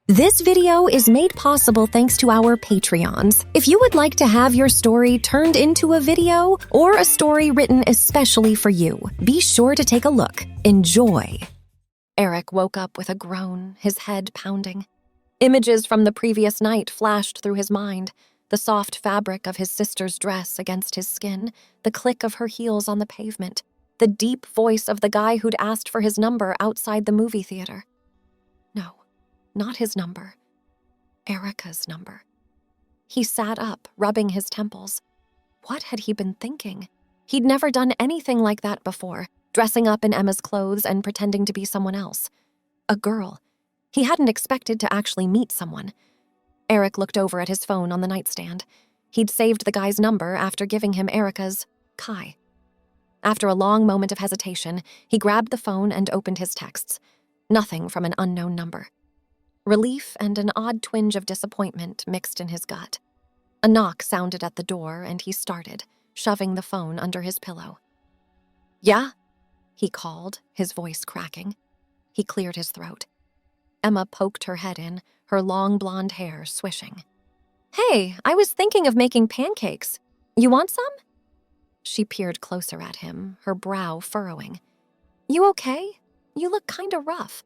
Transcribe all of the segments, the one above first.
This video is made possible thanks to our Patreons. If you would like to have your story turned into a video or a story written especially for you, be sure to take a look. Enjoy. Eric woke up with a groan, his head pounding. Images from the previous night flashed through his mind. The soft fabric of his sister's dress against his skin, the click of her heels on the pavement, the deep voice of the guy who'd asked for his number outside the movie theater. No. Not his number. Erica's number. He sat up, rubbing his temples. What had he been thinking? He'd never done anything like that before, dressing up in Emma's clothes and pretending to be someone else. A girl. He hadn't expected to actually meet someone. Eric looked over at his phone on the nightstand. He'd saved the guy's number after giving him Erica's, Kai. After a long moment of hesitation, he grabbed the phone and opened his texts. Nothing from an unknown number. Relief and an odd twinge of disappointment mixed in his gut. A knock sounded at the door, and he started, shoving the phone under his pillow. "Yeah?" he called, his voice cracking. He cleared his throat. Emma poked her head in, her long blonde hair swishing. "Hey, I was thinking of making pancakes. You want some?" She peered closer at him, her brow furrowing. "You okay? You look kinda rough."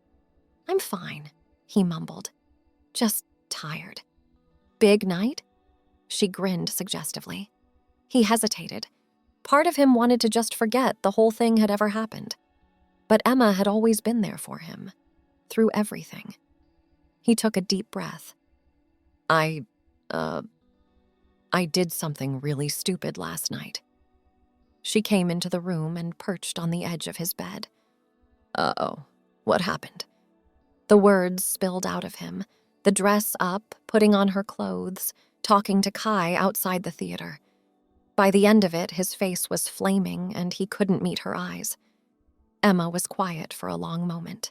"I'm fine," he mumbled. "Just tired." "Big night?" She grinned suggestively. He hesitated. Part of him wanted to just forget the whole thing had ever happened. But Emma had always been there for him, through everything. He took a deep breath. I did something really stupid last night." She came into the room and perched on the edge of his bed. "Uh-oh, what happened?" The words spilled out of him, the dress up, putting on her clothes, talking to Kai outside the theater. By the end of it, his face was flaming and he couldn't meet her eyes. Emma was quiet for a long moment.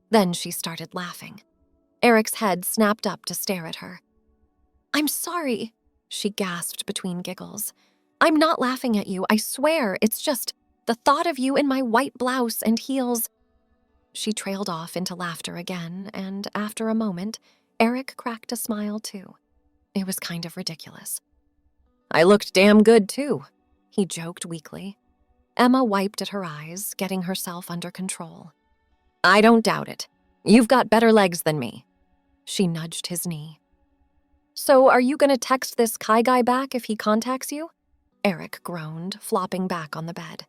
Then she started laughing. Eric's head snapped up to stare at her. "I'm sorry," she gasped between giggles. "I'm not laughing at you, I swear. It's just the thought of you in my white blouse and heels." She trailed off into laughter again, and after a moment, Eric cracked a smile too. It was kind of ridiculous. "I looked damn good too," he joked weakly. Emma wiped at her eyes, getting herself under control. "I don't doubt it. You've got better legs than me." She nudged his knee. "So are you gonna text this Kai guy back if he contacts you?" Eric groaned, flopping back on the bed.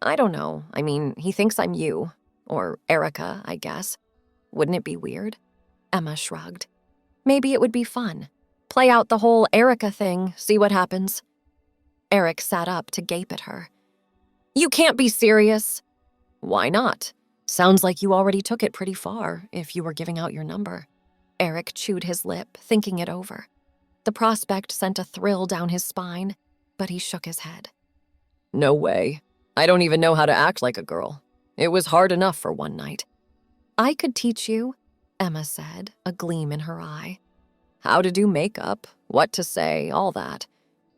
"I don't know. I mean, he thinks I'm you. Or Erica, I guess. Wouldn't it be weird?" Emma shrugged. "Maybe it would be fun. Play out the whole Erica thing, see what happens." Eric sat up to gape at her. "You can't be serious." "Why not? Sounds like you already took it pretty far, if you were giving out your number." Eric chewed his lip, thinking it over. The prospect sent a thrill down his spine, but he shook his head. "No way. I don't even know how to act like a girl. It was hard enough for one night." "I could teach you," Emma said, a gleam in her eye. "How to do makeup, what to say, all that.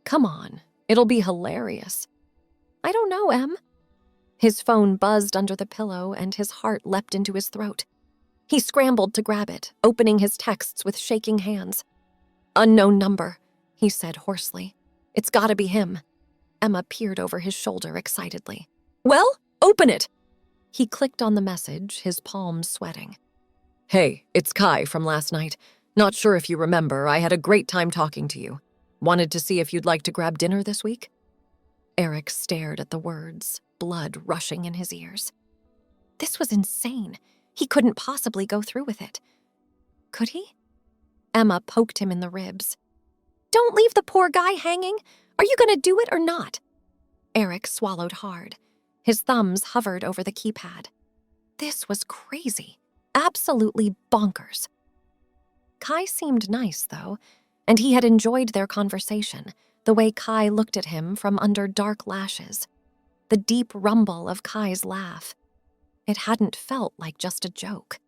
Come on, it'll be hilarious." "I don't know, Em." His phone buzzed under the pillow and his heart leapt into his throat. He scrambled to grab it, opening his texts with shaking hands. "Unknown number," he said hoarsely. "It's gotta be him." Emma peered over his shoulder excitedly. "Well, open it!" He clicked on the message, his palms sweating. "Hey, it's Kai from last night. Not sure if you remember, I had a great time talking to you. Wanted to see if you'd like to grab dinner this week?" Eric stared at the words, blood rushing in his ears. This was insane. He couldn't possibly go through with it. Could he? Emma poked him in the ribs. "Don't leave the poor guy hanging. Are you gonna do it or not?" Eric swallowed hard. His thumbs hovered over the keypad. This was crazy. Absolutely bonkers. Kai seemed nice, though, and he had enjoyed their conversation, the way Kai looked at him from under dark lashes. The deep rumble of Kai's laugh. It hadn't felt like just a joke.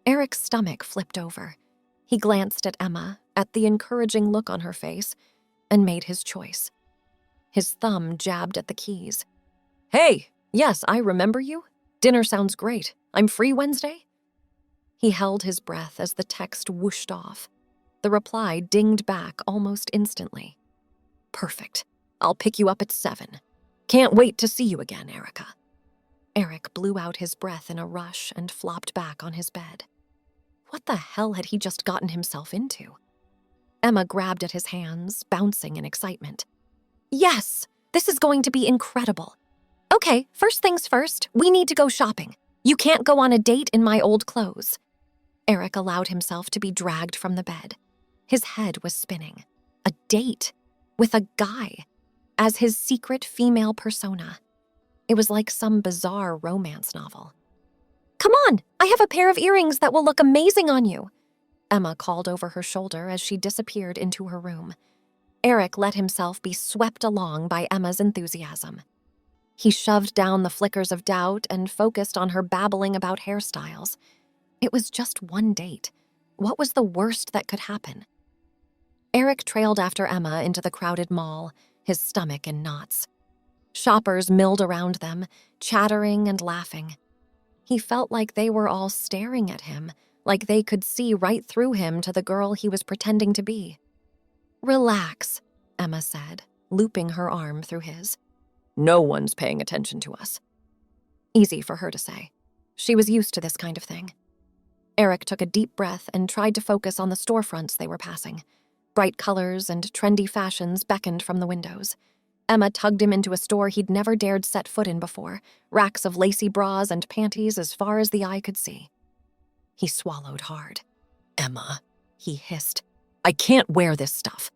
Eric's stomach flipped over. He glanced at Emma, at the encouraging look on her face, and made his choice. His thumb jabbed at the keys. "Hey, yes, I remember you. Dinner sounds great. I'm free Wednesday?" He held his breath as the text whooshed off. The reply dinged back almost instantly. Perfect. I'll pick you up at 7. Can't wait to see you again, Erica. Eric blew out his breath in a rush and flopped back on his bed. What the hell had he just gotten himself into? Emma grabbed at his hands, bouncing in excitement. Yes, this is going to be incredible. Okay, first things first, we need to go shopping. You can't go on a date in my old clothes. Eric allowed himself to be dragged from the bed. His head was spinning. A date with a guy as his secret female persona. It was like some bizarre romance novel. Come on, I have a pair of earrings that will look amazing on you. Emma called over her shoulder as she disappeared into her room. Eric let himself be swept along by Emma's enthusiasm. He shoved down the flickers of doubt and focused on her babbling about hairstyles. It was just one date. What was the worst that could happen? Eric trailed after Emma into the crowded mall, his stomach in knots. Shoppers milled around them, chattering and laughing. He felt like they were all staring at him, like they could see right through him to the girl he was pretending to be. Relax, Emma said, looping her arm through his. No one's paying attention to us. Easy for her to say. She was used to this kind of thing. Eric took a deep breath and tried to focus on the storefronts they were passing. Bright colors and trendy fashions beckoned from the windows. Emma tugged him into a store he'd never dared set foot in before, racks of lacy bras and panties as far as the eye could see. He swallowed hard. Emma, he hissed, I can't wear this stuff.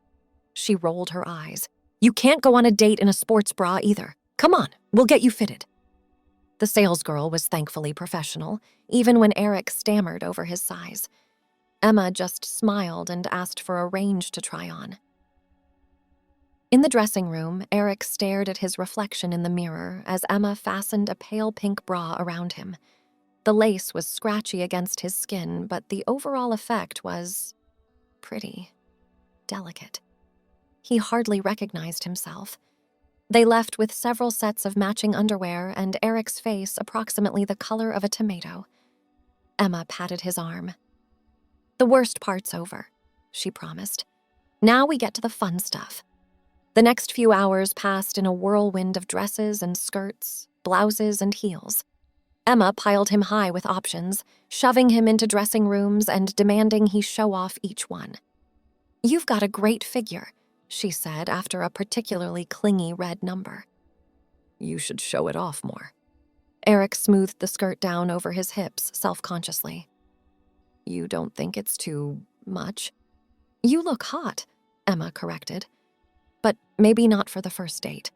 She rolled her eyes. You can't go on a date in a sports bra either. Come on, we'll get you fitted. The salesgirl was thankfully professional, even when Eric stammered over his size. Emma just smiled and asked for a range to try on. In the dressing room, Eric stared at his reflection in the mirror as Emma fastened a pale pink bra around him. The lace was scratchy against his skin, but the overall effect was pretty, delicate. He hardly recognized himself. They left with several sets of matching underwear and Eric's face approximately the color of a tomato. Emma patted his arm. The worst part's over, she promised. Now we get to the fun stuff. The next few hours passed in a whirlwind of dresses and skirts, blouses and heels. Emma piled him high with options, shoving him into dressing rooms and demanding he show off each one. You've got a great figure, she said after a particularly clingy red number. You should show it off more. Eric smoothed the skirt down over his hips self-consciously. You don't think it's too much? You look hot, Emma corrected. But maybe not for the first date.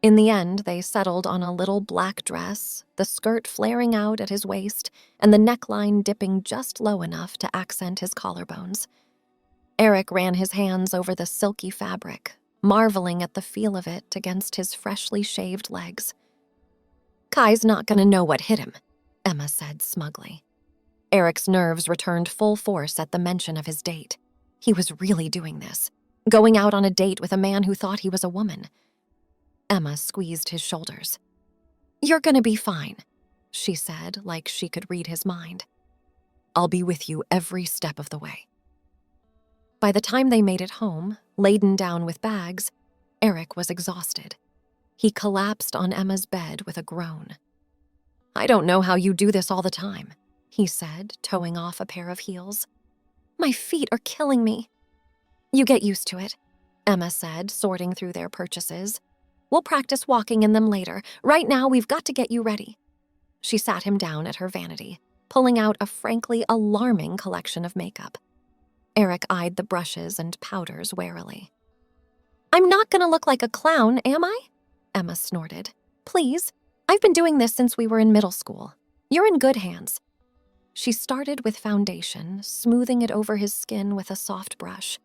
In the end, they settled on a little black dress, the skirt flaring out at his waist and the neckline dipping just low enough to accent his collarbones. Eric ran his hands over the silky fabric, marveling at the feel of it against his freshly shaved legs. Kai's not gonna know what hit him, Emma said smugly. Eric's nerves returned full force at the mention of his date. He was really doing this. Going out on a date with a man who thought he was a woman. Emma squeezed his shoulders. You're gonna be fine, she said, like she could read his mind. I'll be with you every step of the way. By the time they made it home, laden down with bags, Eric was exhausted. He collapsed on Emma's bed with a groan. I don't know how you do this all the time, he said, toeing off a pair of heels. My feet are killing me. You get used to it, Emma said, sorting through their purchases. We'll practice walking in them later. Right now, we've got to get you ready. She sat him down at her vanity, pulling out a frankly alarming collection of makeup. Eric eyed the brushes and powders warily. I'm not going to look like a clown, am I? Emma snorted. Please, I've been doing this since we were in middle school. You're in good hands. She started with foundation, smoothing it over his skin with a soft brush.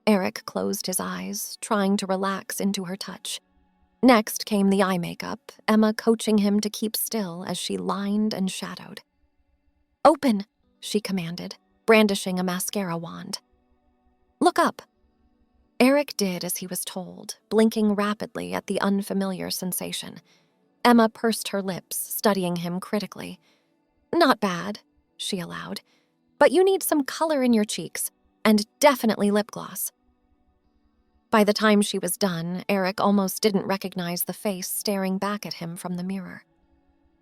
Eric closed his eyes, trying to relax into her touch. Next came the eye makeup, Emma coaching him to keep still as she lined and shadowed. Open, she commanded, brandishing a mascara wand. Look up. Eric did as he was told, blinking rapidly at the unfamiliar sensation. Emma pursed her lips, studying him critically. Not bad, she allowed. "But you need some color in your cheeks, and definitely lip gloss." By the time she was done, Eric almost didn't recognize the face staring back at him from the mirror.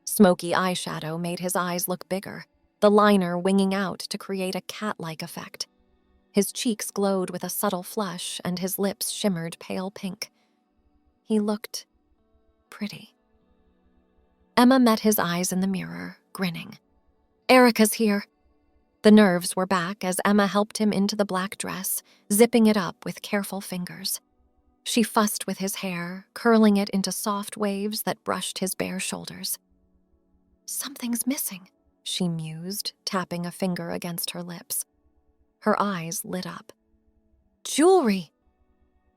Smoky eyeshadow made his eyes look bigger, the liner winging out to create a cat-like effect. His cheeks glowed with a subtle flush, and his lips shimmered pale pink. He looked pretty. Emma met his eyes in the mirror, grinning. "Erica's here." The nerves were back as Emma helped him into the black dress, zipping it up with careful fingers. She fussed with his hair, curling it into soft waves that brushed his bare shoulders. "Something's missing," she mused, tapping a finger against her lips. Her eyes lit up. "Jewelry!"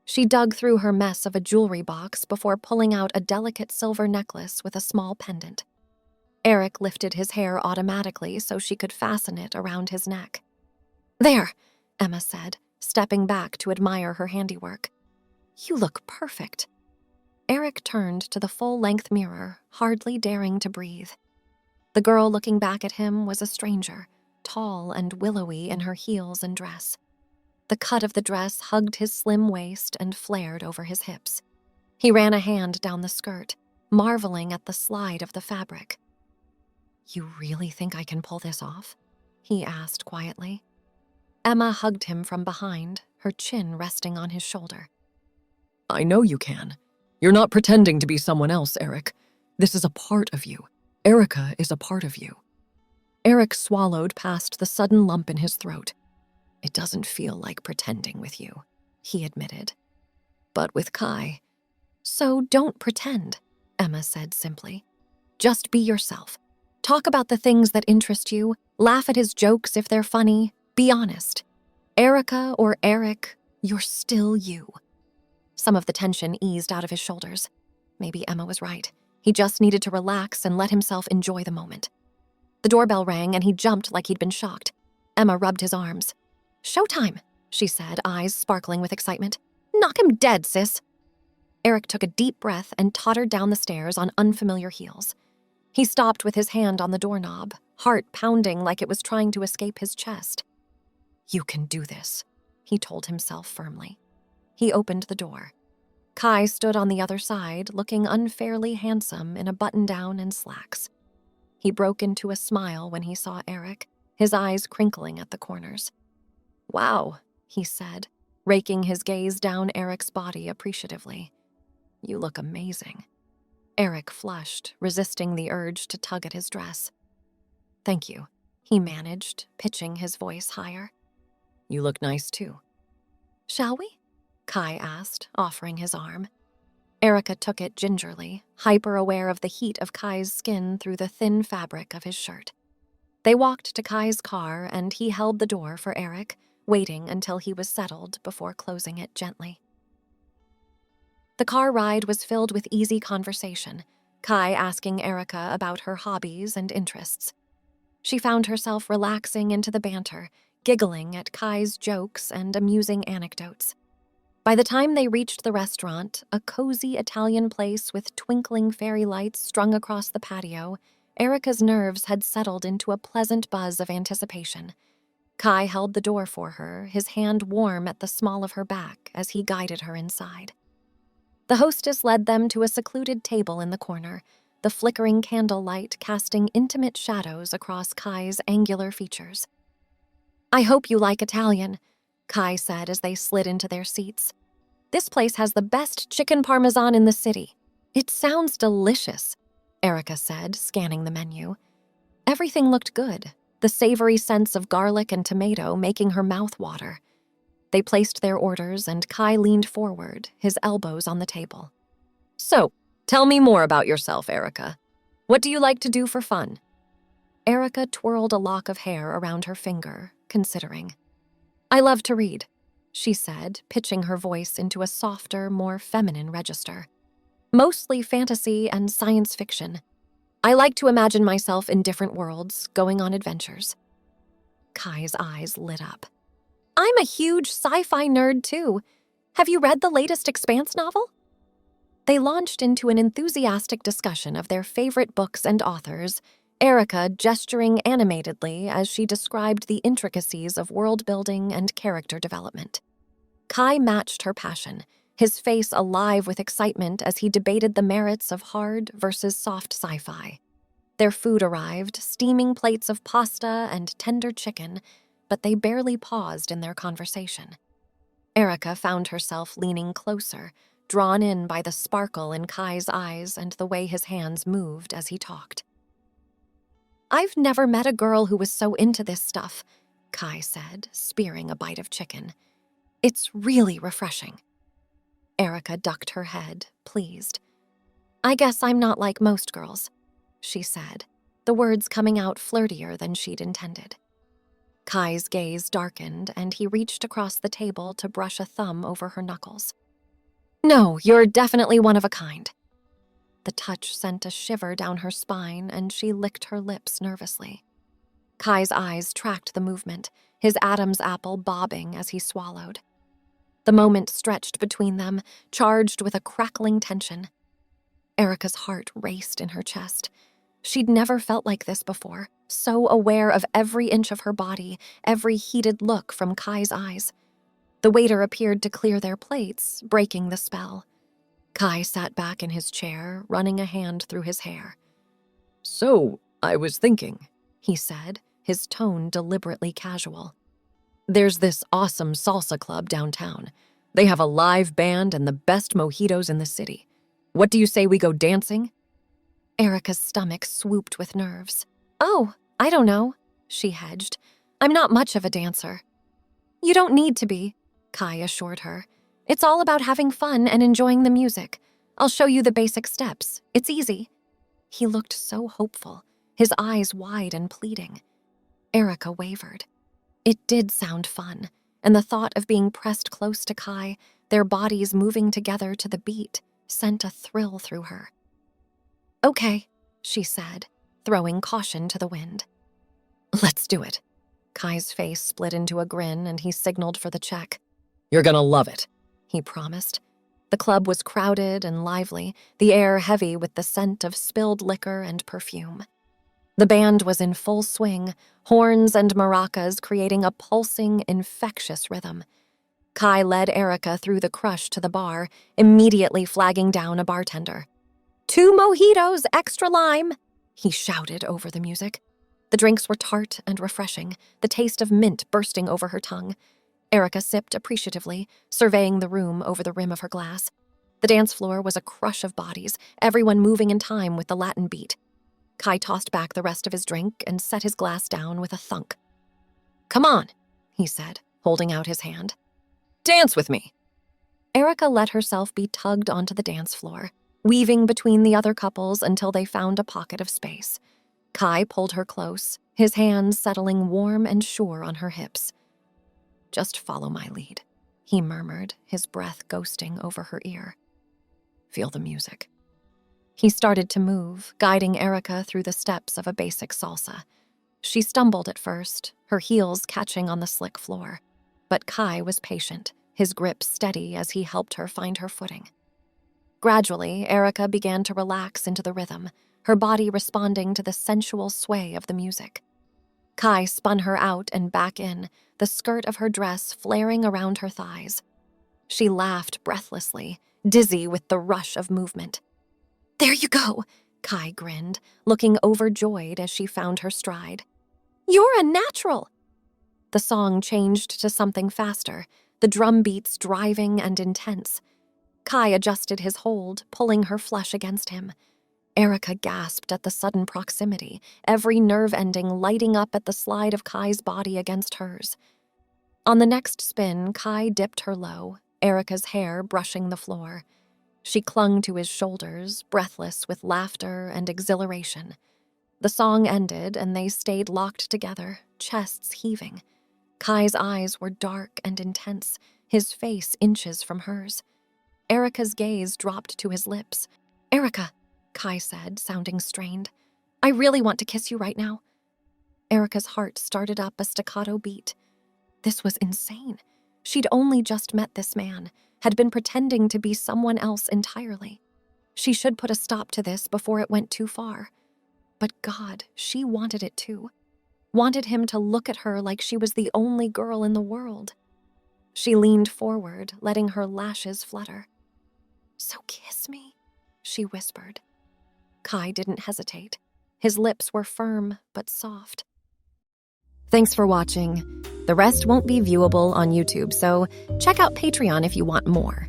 She dug through her mess of a jewelry box before pulling out a delicate silver necklace with a small pendant. Eric lifted his hair automatically so she could fasten it around his neck. "There," Emma said, stepping back to admire her handiwork. "You look perfect." Eric turned to the full-length mirror, hardly daring to breathe. The girl looking back at him was a stranger, tall and willowy in her heels and dress. The cut of the dress hugged his slim waist and flared over his hips. He ran a hand down the skirt, marveling at the slide of the fabric. "You really think I can pull this off?" he asked quietly. Emma hugged him from behind, her chin resting on his shoulder. "I know you can. You're not pretending to be someone else, Eric. This is a part of you. Erica is a part of you." Eric swallowed past the sudden lump in his throat. "It doesn't feel like pretending with you," he admitted. "But with Kai..." "So don't pretend," Emma said simply. "Just be yourself. Talk about the things that interest you, laugh at his jokes if they're funny, be honest. Erica or Eric, you're still you." Some of the tension eased out of his shoulders. Maybe Emma was right. He just needed to relax and let himself enjoy the moment. The doorbell rang and he jumped like he'd been shocked. Emma rubbed his arms. "Showtime," she said, eyes sparkling with excitement. "Knock him dead, sis." Eric took a deep breath and tottered down the stairs on unfamiliar heels. He stopped with his hand on the doorknob, heart pounding like it was trying to escape his chest. "You can do this," he told himself firmly. He opened the door. Kai stood on the other side, looking unfairly handsome in a button-down and slacks. He broke into a smile when he saw Eric, his eyes crinkling at the corners. "Wow," he said, raking his gaze down Eric's body appreciatively. "You look amazing." Eric flushed, resisting the urge to tug at his dress. "Thank you," he managed, pitching his voice higher. "You look nice too." "Shall we?" Kai asked, offering his arm. Erica took it gingerly, hyper-aware of the heat of Kai's skin through the thin fabric of his shirt. They walked to Kai's car, and he held the door for Eric, waiting until he was settled before closing it gently. The car ride was filled with easy conversation, Kai asking Erica about her hobbies and interests. She found herself relaxing into the banter, giggling at Kai's jokes and amusing anecdotes. By the time they reached the restaurant, a cozy Italian place with twinkling fairy lights strung across the patio, Erica's nerves had settled into a pleasant buzz of anticipation. Kai held the door for her, his hand warm at the small of her back as he guided her inside. The hostess led them to a secluded table in the corner, the flickering candlelight casting intimate shadows across Kai's angular features. "I hope you like Italian," Kai said as they slid into their seats. "This place has the best chicken parmesan in the city." "It sounds delicious," Erica said, scanning the menu. Everything looked good, the savory scents of garlic and tomato making her mouth water. They placed their orders, and Kai leaned forward, his elbows on the table. "So, tell me more about yourself, Erica. What do you like to do for fun?" Erica twirled a lock of hair around her finger, considering. "I love to read," she said, pitching her voice into a softer, more feminine register. "Mostly fantasy and science fiction. I like to imagine myself in different worlds, going on adventures." Kai's eyes lit up. "I'm a huge sci-fi nerd, too. Have you read the latest Expanse novel?" They launched into an enthusiastic discussion of their favorite books and authors, Erica gesturing animatedly as she described the intricacies of world building and character development. Kai matched her passion, his face alive with excitement as he debated the merits of hard versus soft sci-fi. Their food arrived, steaming plates of pasta and tender chicken, but they barely paused in their conversation. Erica found herself leaning closer, drawn in by the sparkle in Kai's eyes and the way his hands moved as he talked. "I've never met a girl who was so into this stuff," Kai said, spearing a bite of chicken. "It's really refreshing." Erica ducked her head, pleased. "I guess I'm not like most girls," she said, the words coming out flirtier than she'd intended. Kai's gaze darkened, and he reached across the table to brush a thumb over her knuckles. "No, you're definitely one of a kind." The touch sent a shiver down her spine, and she licked her lips nervously. Kai's eyes tracked the movement, his Adam's apple bobbing as he swallowed. The moment stretched between them, charged with a crackling tension. Erica's heart raced in her chest. She'd never felt like this before, so aware of every inch of her body, every heated look from Kai's eyes. The waiter appeared to clear their plates, breaking the spell. Kai sat back in his chair, running a hand through his hair. "So, I was thinking," he said, his tone deliberately casual. "There's this awesome salsa club downtown. They have a live band and the best mojitos in the city. What do you say we go dancing?" Erica's stomach swooped with nerves. "Oh, I don't know," she hedged. "I'm not much of a dancer." "You don't need to be," Kai assured her. "It's all about having fun and enjoying the music. I'll show you the basic steps. It's easy." He looked so hopeful, his eyes wide and pleading. Erica wavered. It did sound fun, and the thought of being pressed close to Kai, their bodies moving together to the beat, sent a thrill through her. "Okay," she said, throwing caution to the wind. "Let's do it." Kai's face split into a grin, and he signaled for the check. "You're gonna love it," he promised. The club was crowded and lively, the air heavy with the scent of spilled liquor and perfume. The band was in full swing, horns and maracas creating a pulsing, infectious rhythm. Kai led Erica through the crush to the bar, immediately flagging down a bartender. "2 mojitos, extra lime," he shouted over the music. The drinks were tart and refreshing, the taste of mint bursting over her tongue. Erica sipped appreciatively, surveying the room over the rim of her glass. The dance floor was a crush of bodies, everyone moving in time with the Latin beat. Kai tossed back the rest of his drink and set his glass down with a thunk. "Come on," he said, holding out his hand. "Dance with me." Erica let herself be tugged onto the dance floor, weaving between the other couples until they found a pocket of space. Kai pulled her close, his hands settling warm and sure on her hips. "Just follow my lead," he murmured, his breath ghosting over her ear. "Feel the music." He started to move, guiding Erica through the steps of a basic salsa. She stumbled at first, her heels catching on the slick floor. But Kai was patient, his grip steady as he helped her find her footing. Gradually, Erica began to relax into the rhythm, her body responding to the sensual sway of the music. Kai spun her out and back in, the skirt of her dress flaring around her thighs. She laughed breathlessly, dizzy with the rush of movement. "There you go," Kai grinned, looking overjoyed as she found her stride. "You're a natural." The song changed to something faster, the drum beats driving and intense. Kai adjusted his hold, pulling her flush against him. Erica gasped at the sudden proximity, every nerve ending lighting up at the slide of Kai's body against hers. On the next spin, Kai dipped her low, Erica's hair brushing the floor. She clung to his shoulders, breathless with laughter and exhilaration. The song ended, and they stayed locked together, chests heaving. Kai's eyes were dark and intense, his face inches from hers. Erica's gaze dropped to his lips. "Erica," Kai said, sounding strained. "I really want to kiss you right now." Erica's heart started up a staccato beat. This was insane. She'd only just met this man, had been pretending to be someone else entirely. She should put a stop to this before it went too far. But God, she wanted it too. Wanted him to look at her like she was the only girl in the world. She leaned forward, letting her lashes flutter. "So kiss me," she whispered. Kai didn't hesitate. His lips were firm but soft. Thanks for watching. The rest won't be viewable on YouTube, so check out Patreon if you want more.